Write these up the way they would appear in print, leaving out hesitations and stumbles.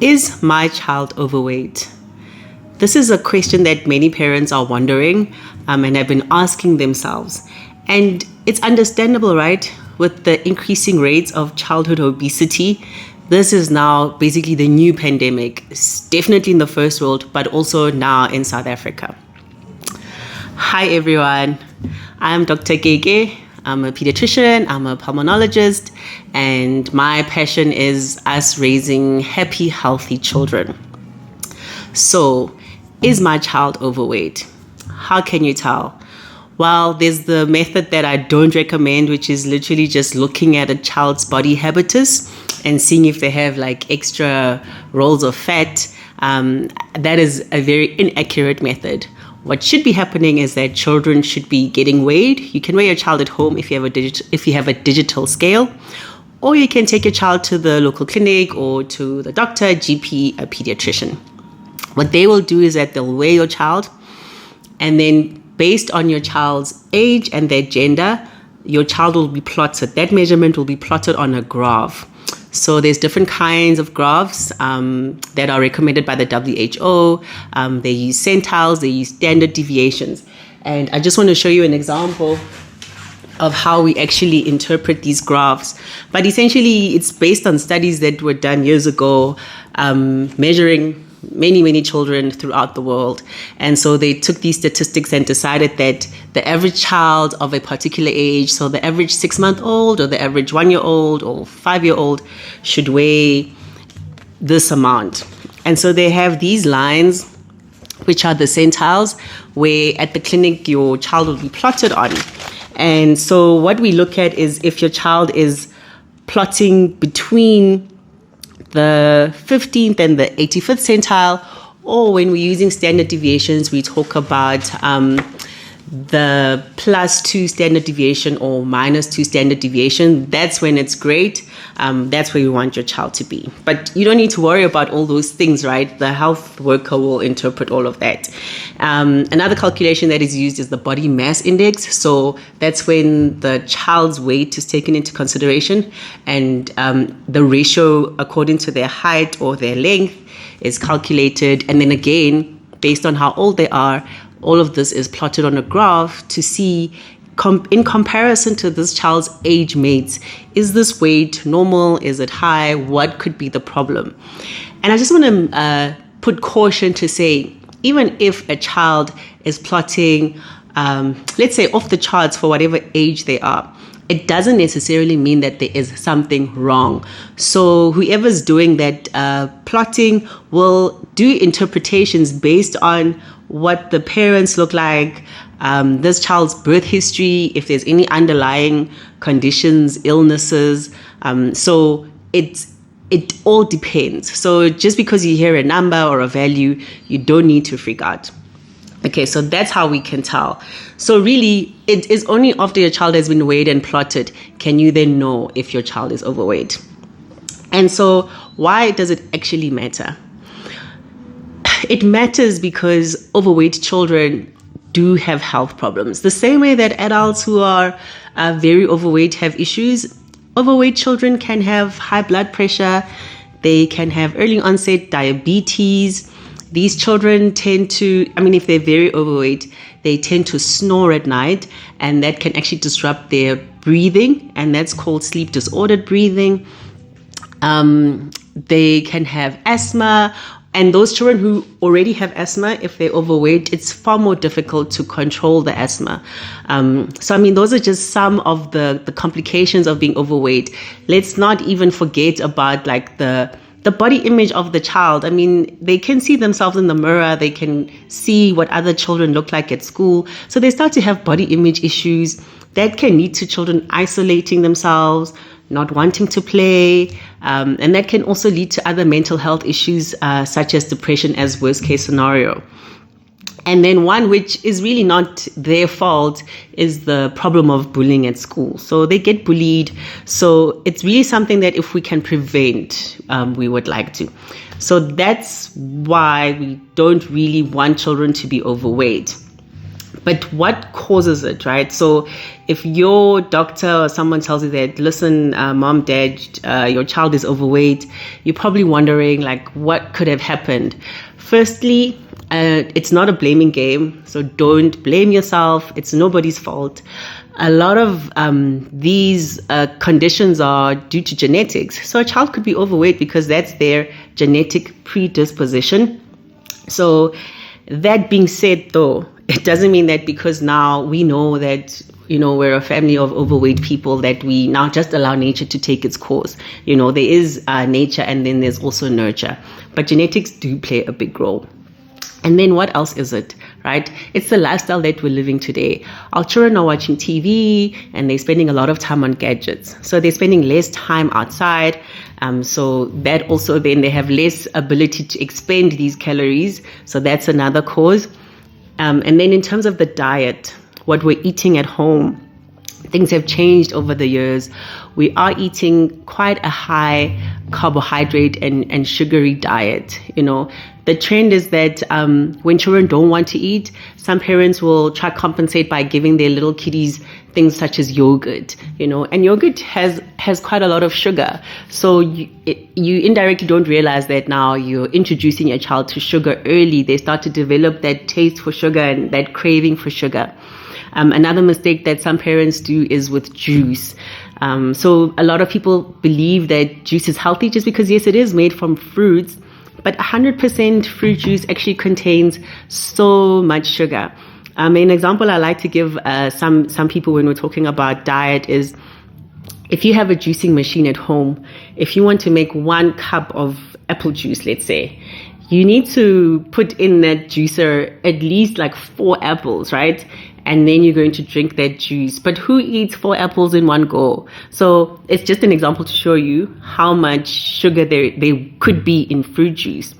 Is my child overweight? This is a question that many parents are wondering and have been asking themselves. And it's understandable, right? With the increasing rates of childhood obesity, this is now basically the new pandemic. It's definitely in the first world, but also now in South Africa. Hi, everyone. I'm Dr. Gege. I'm a pediatrician, I'm a pulmonologist, and my passion is us raising happy, healthy children. So, is my child overweight? How can you tell? Well, there's the method that I don't recommend, which is literally just looking at a child's body habitus and seeing if they have like extra rolls of fat. That is a very inaccurate method. What should be happening is that children should be getting weighed. You can weigh your child at home if you have a digital scale, or you can take your child to the local clinic or to the doctor, GP, a pediatrician. What they will do is that they'll weigh your child, and then based on your child's age and their gender, your child will be plotted. That measurement will be plotted on a graph. So there's different kinds of graphs that are recommended by the WHO. They use centiles, they use standard deviations. And I just want to show you an example of how we actually interpret these graphs. But essentially, it's based on studies that were done years ago, measuring many children throughout the world. And so they took these statistics and decided that the average child of a particular age, so the average 6-month-old or the average 1-year-old or 5-year-old, should weigh this amount. And so they have these lines, which are the centiles, where at the clinic your child will be plotted on. And so what we look at is if your child is plotting between the 15th and the 85th centile, or when we're using standard deviations, we talk about the +2 standard deviation or -2 standard deviation. That's when it's great. That's where you want your child to be. But you don't need to worry about all those things, right? The health worker will interpret all of that. Another calculation that is used is the body mass index. So that's when the child's weight is taken into consideration, and the ratio according to their height or their length is calculated. And then again, based on how old they are, all of this is plotted on a graph to see, in comparison to this child's age mates, is this weight normal? Is it high? What could be the problem? And I just want to put caution to say, even if a child is plotting, let's say off the charts for whatever age they are, it doesn't necessarily mean that there is something wrong. So whoever's doing that plotting will do interpretations based on what the parents look like, this child's birth history, if there's any underlying conditions, illnesses. So it all depends. So just because you hear a number or a value, you don't need to freak out. Okay, so that's how we can tell. So really, it is only after your child has been weighed and plotted can you then know if your child is overweight. And so why does it actually matter? It matters because overweight children do have health problems. The same way that adults who are very overweight have issues, overweight children can have high blood pressure, they can have early onset diabetes. These children tend to, if they're very overweight, they tend to snore at night, and that can actually disrupt their breathing, and that's called sleep disordered breathing. They can have asthma, and those children who already have asthma, if they're overweight, it's far more difficult to control the asthma. Those are just some of the complications of being overweight. Let's not even forget about like the body image of the child. They can see themselves in the mirror. They can see what other children look like at school. So they start to have body image issues that can lead to children isolating themselves, not wanting to play. And that can also lead to other mental health issues, such as depression as worst case scenario. And then one which is really not their fault is the problem of bullying at school. So they get bullied. So it's really something that if we can prevent, we would like to. So that's why we don't really want children to be overweight. But what causes it, right? So if your doctor or someone tells you that, listen, mom, dad, your child is overweight, you're probably wondering, like, what could have happened? Firstly, it's not a blaming game, so don't blame yourself. It's nobody's fault. A lot of these conditions are due to genetics. So a child could be overweight because that's their genetic predisposition. So that being said, though, it doesn't mean that because now we know that, we're a family of overweight people, that we now just allow nature to take its course. There is nature, and then there's also nurture. But genetics do play a big role. And then what else is it, right? It's the lifestyle that we're living today. Our children are watching TV and they're spending a lot of time on gadgets. So they're spending less time outside. So that also then they have less ability to expend these calories. So that's another cause. And then in terms of the diet, what we're eating at home, things have changed over the years. We are eating quite a high carbohydrate and sugary diet. The trend is that when children don't want to eat, some parents will try to compensate by giving their little kiddies things such as yogurt, and yogurt has quite a lot of sugar. So you indirectly don't realize that now you're introducing your child to sugar early. They start to develop that taste for sugar and that craving for sugar. Another mistake that some parents do is with juice. So a lot of people believe that juice is healthy just because, yes, it is made from fruits, but 100% fruit juice actually contains so much sugar. An example I like to give some people when we're talking about diet is, if you have a juicing machine at home, if you want to make 1 cup of apple juice, let's say, you need to put in that juicer at least like 4 apples, right? And then you're going to drink that juice. But who eats 4 apples in one go? So it's just an example to show you how much sugar there could be in fruit juice.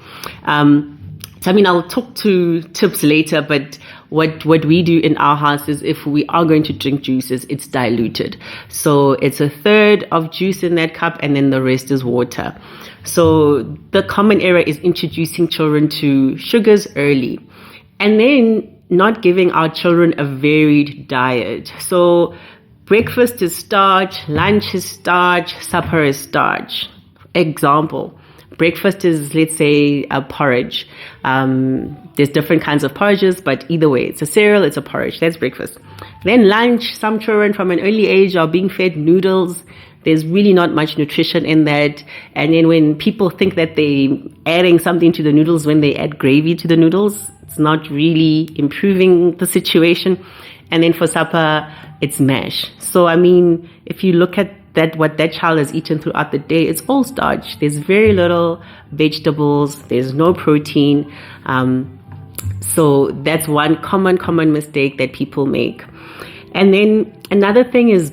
I'll talk to tips later, but what we do in our house is, if we are going to drink juices, it's diluted. So it's 1/3 of juice in that cup, and then the rest is water. So the common error is introducing children to sugars early, and then not giving our children a varied diet. So breakfast is starch, lunch is starch, supper is starch. Example, breakfast is, let's say, a porridge. There's different kinds of porridges, but either way, it's a cereal, it's a porridge. That's breakfast. Then lunch, some children from an early age are being fed noodles. There's really not much nutrition in that. And then when people think that they're adding something to the noodles when they add gravy to the noodles, it's not really improving the situation. And then for supper, it's mash. So, if you look at that, what that child has eaten throughout the day, it's all starch. There's very little vegetables. There's no protein. So that's one common mistake that people make. And then another thing is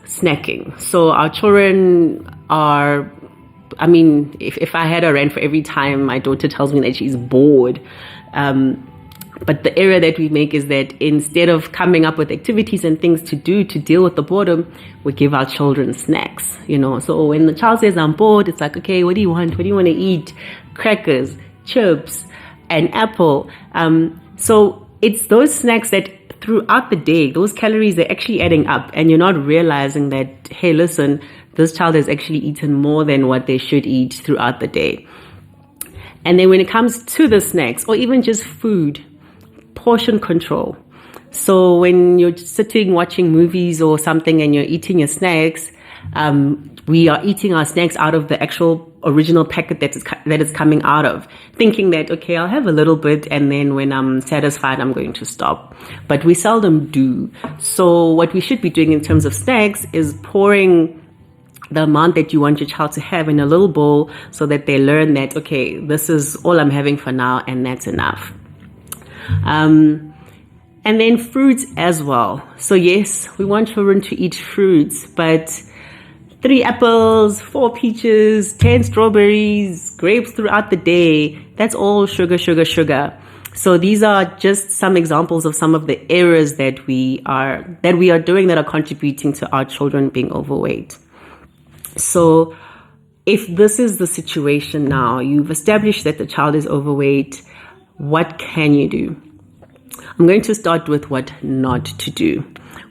snacking. So our children are, if I had a rant for every time my daughter tells me that she's bored, but the error that we make is that instead of coming up with activities and things to do to deal with the boredom, we give our children snacks, So when the child says, I'm bored, it's like, okay, what do you want? What do you want to eat? Crackers, chips, an apple. So it's those snacks that throughout the day, those calories are actually adding up, and you're not realizing that, hey, listen, this child has actually eaten more than what they should eat throughout the day. And then when it comes to the snacks, or even just food, portion control. So when you're sitting watching movies or something and you're eating your snacks, we are eating our snacks out of the actual original packet that it's coming out of, thinking that, okay, I'll have a little bit, and then when I'm satisfied, I'm going to stop. But we seldom do. So what we should be doing in terms of snacks is pouring the amount that you want your child to have in a little bowl, so that they learn that, okay, this is all I'm having for now, and that's enough. And then fruits as well. So yes, we want children to eat fruits, but 3 apples, 4 peaches, 10 strawberries, grapes throughout the day, that's all sugar, sugar, sugar. So these are just some examples of some of the errors that we are doing that are contributing to our children being overweight. So if this is the situation now, you've established that the child is overweight, what can you do? I'm going to start with what not to do.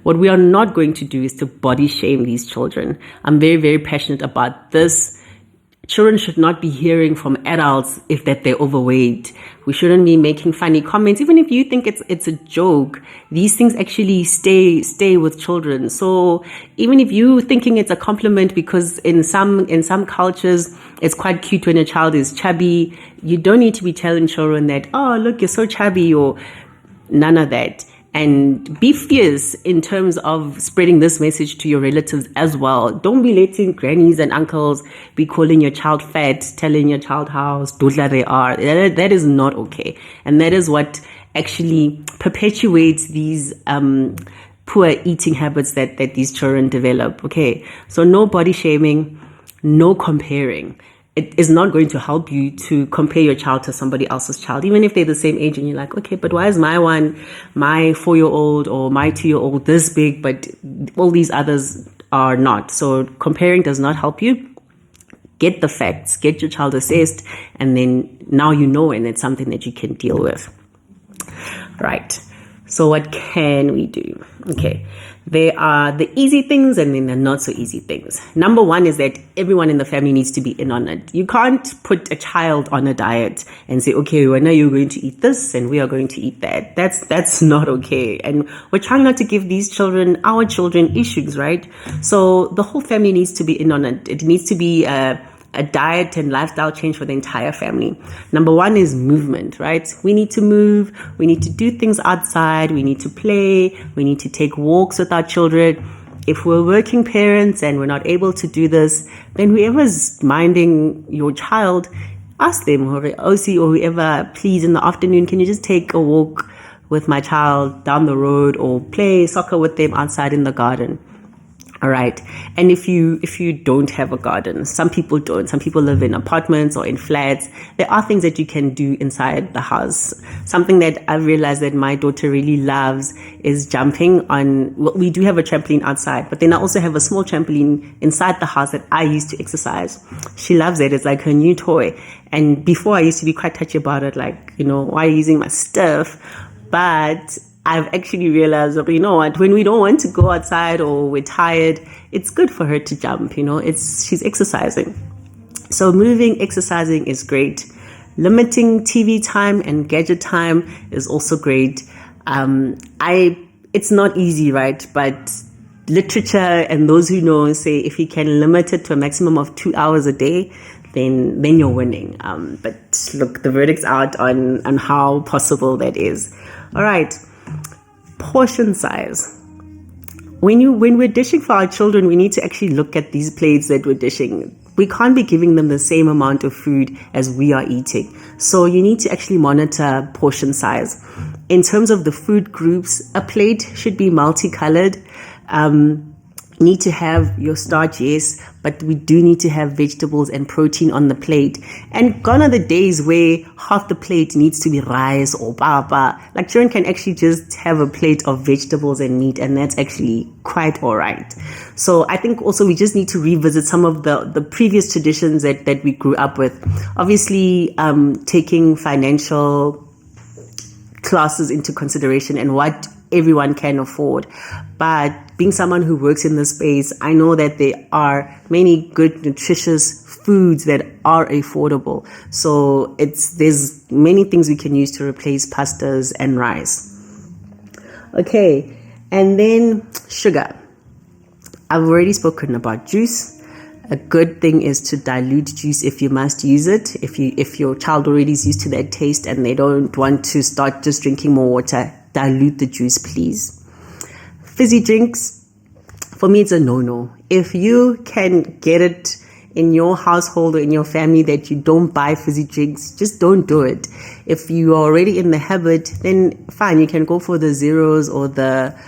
What we are not going to do is to body shame these children. I'm very, very passionate about this. Children should not be hearing from adults if that they're overweight. We shouldn't be making funny comments. Even if you think it's a joke, these things actually stay with children. So even if you thinking it's a compliment, because in some cultures it's quite cute when a child is chubby, you don't need to be telling children that, oh, look, you're so chubby, or none of that. And be fierce in terms of spreading this message to your relatives as well. Don't be letting grannies and uncles be calling your child fat, telling your child how stodla they are. That is not okay. And that is what actually perpetuates these poor eating habits that these children develop. Okay, so no body shaming, no comparing. It is not going to help you to compare your child to somebody else's child, even if they're the same age and you're like, okay, but why is my 4-year-old or my 2-year-old this big, but all these others are not? So comparing does not help you. Get the facts, get your child assessed, and then now you know, and it's something that you can deal with. Right. So what can we do? Okay. There are the easy things and then the not so easy things. Number one is that everyone in the family needs to be in on it. You can't put a child on a diet and say, okay, well, now you're going to eat this and we are going to eat that. That's not okay. And we're trying not to give these children, our children, issues, right? So the whole family needs to be in on it. It needs to be a diet and lifestyle change for the entire family. Number one is movement, right? We need to move. We need to do things outside. We need to play. We need to take walks with our children. If we're working parents and we're not able to do this, then whoever's minding your child, ask them, or OC or whoever, please, in the afternoon, can you just take a walk with my child down the road or play soccer with them outside in the garden? All right. And if you don't have a garden, some people don't. Some people live in apartments or in flats. There are things that you can do inside the house. Something that I've realized that my daughter really loves is jumping on. Well, we do have a trampoline outside, but then I also have a small trampoline inside the house that I use to exercise. She loves it. It's like her new toy. And before I used to be quite touchy about it, like, why are you using my stuff? But I've actually realized, you know what, when we don't want to go outside or we're tired, it's good for her to jump, she's exercising. So moving, exercising is great. Limiting TV time and gadget time is also great. It's not easy, right? But literature and those who know say if you can limit it to a maximum of 2 hours a day, then you're winning. But look, the verdict's out on how possible that is. All right. Portion size. When we're dishing for our children, we need to actually look at these plates that we're dishing. We can't be giving them the same amount of food as we are eating. So you need to actually monitor portion size. In terms of the food groups, a plate should be multicolored. You need to have your starch, yes, but we do need to have vegetables and protein on the plate. And gone are the days where half the plate needs to be rice or papa. Like, children can actually just have a plate of vegetables and meat, and that's actually quite all right. So I think also we just need to revisit some of the previous traditions that we grew up with. Obviously, taking financial classes into consideration and what everyone can afford. But being someone who works in this space, I know that there are many good, nutritious foods that are affordable. So there's many things we can use to replace pastas and rice. Okay, and then sugar. I've already spoken about juice. A good thing is to dilute juice if you must use it. If your child already is used to that taste and they don't want to start just drinking more water, dilute the juice, please. Fizzy drinks, for me, it's a no-no. If you can get it in your household or in your family that you don't buy fizzy drinks, just don't do it. If you are already in the habit, then fine, you can go for the zeros or the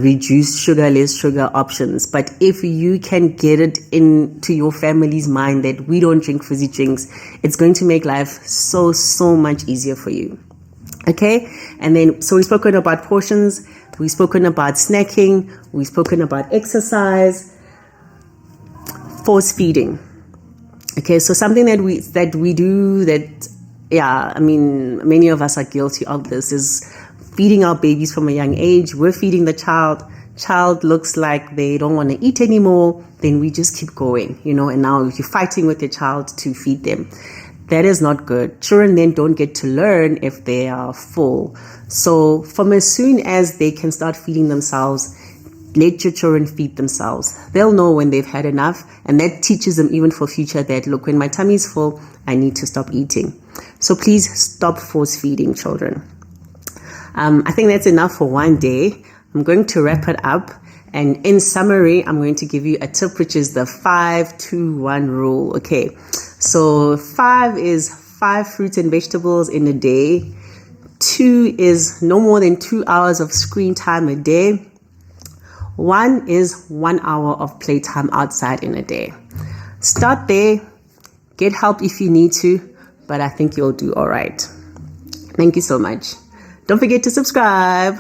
reduced sugar, less sugar options. But if you can get it into your family's mind that we don't drink fizzy drinks, it's going to make life so much easier for you. Okay, and then so we've spoken about portions, we've spoken about snacking, we've spoken about exercise, force feeding. Okay, so something that we do that, yeah, I mean, many of us are guilty of this, is feeding our babies from a young age. We're feeding the child looks like they don't want to eat anymore, then we just keep going, and now you're fighting with your child to feed them. That is not good. Children then don't get to learn if they are full. So from as soon as they can start feeding themselves, let your children feed themselves. They'll know when they've had enough, and that teaches them even for future that, look, when my tummy is full, I need to stop eating. So please stop force feeding children. I think that's enough for one day. I'm going to wrap it up. And in summary, I'm going to give you a tip, which is the 5-2-1 rule. Okay, so 5 is 5 fruits and vegetables in a day. 2 is no more than 2 hours of screen time a day. 1 is 1 hour of playtime outside in a day. Start there. Get help if you need to, but I think you'll do all right. Thank you so much. Don't forget to subscribe.